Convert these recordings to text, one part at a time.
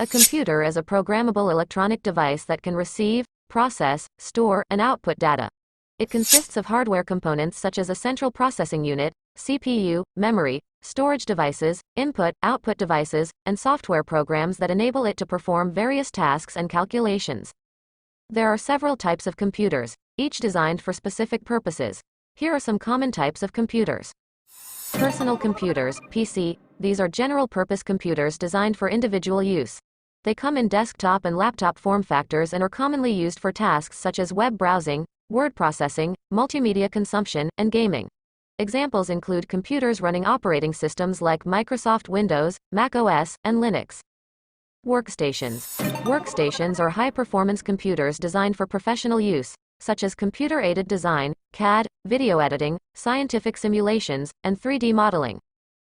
A computer is a programmable electronic device that can receive, process, store, and output data. It consists of hardware components such as a central processing unit, CPU, memory, storage devices, input/output devices, and software programs that enable it to perform various tasks and calculations. There are several types of computers, each designed for specific purposes. Here are some common types of computers. Personal computers, PC. These are general-purpose computers designed for individual use. They come in desktop and laptop form factors and are commonly used for tasks such as web browsing, word processing, multimedia consumption, and gaming. Examples include computers running operating systems like Microsoft Windows, Mac OS, and Linux. Workstations. Workstations are high-performance computers designed for professional use, such as computer-aided design, CAD, video editing, scientific simulations, and 3D modeling.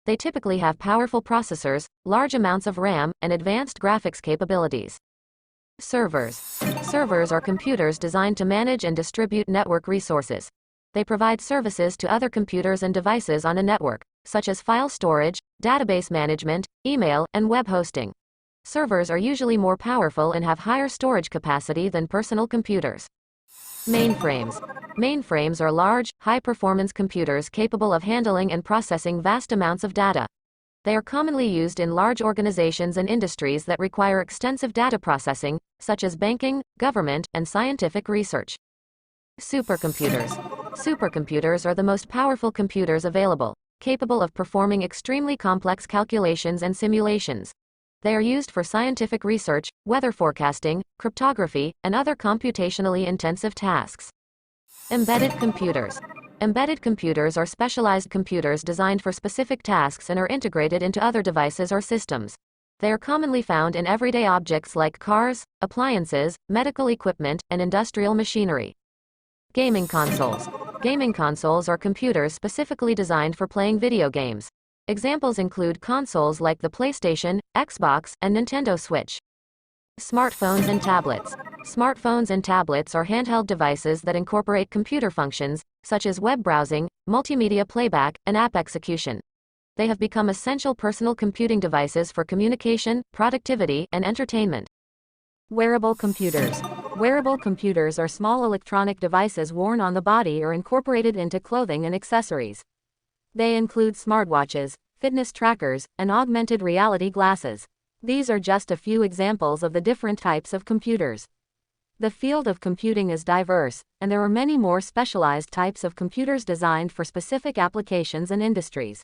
They typically have powerful processors, large amounts of RAM, and advanced graphics capabilities. Servers. Servers are computers designed to manage and distribute network resources. They provide services to other computers and devices on a network, such as file storage, database management, email, and web hosting. Servers are usually more powerful and have higher storage capacity than personal computers. Mainframes. Mainframes are large, high-performance computers capable of handling and processing vast amounts of data. They are commonly used in large organizations and industries that require extensive data processing, such as banking, government, and scientific research. Supercomputers. Supercomputers are the most powerful computers available, capable of performing extremely complex calculations and simulations. They are used for scientific research, weather forecasting, cryptography, and other computationally intensive tasks. Embedded computers. Embedded computers are specialized computers designed for specific tasks and are integrated into other devices or systems. They are commonly found in everyday objects like cars, appliances, medical equipment, and industrial machinery. Gaming consoles. Gaming consoles are computers specifically designed for playing video games. Examples include consoles like the PlayStation, Xbox, and Nintendo Switch. Smartphones and tablets. Smartphones and tablets are handheld devices that incorporate computer functions, such as web browsing, multimedia playback, and app execution. They have become essential personal computing devices for communication, productivity, and entertainment. Wearable computers. Wearable computers are small electronic devices worn on the body or incorporated into clothing and accessories. They include smartwatches, fitness trackers, and augmented reality glasses. These are just a few examples of the different types of computers. The field of computing is diverse, and there are many more specialized types of computers designed for specific applications and industries.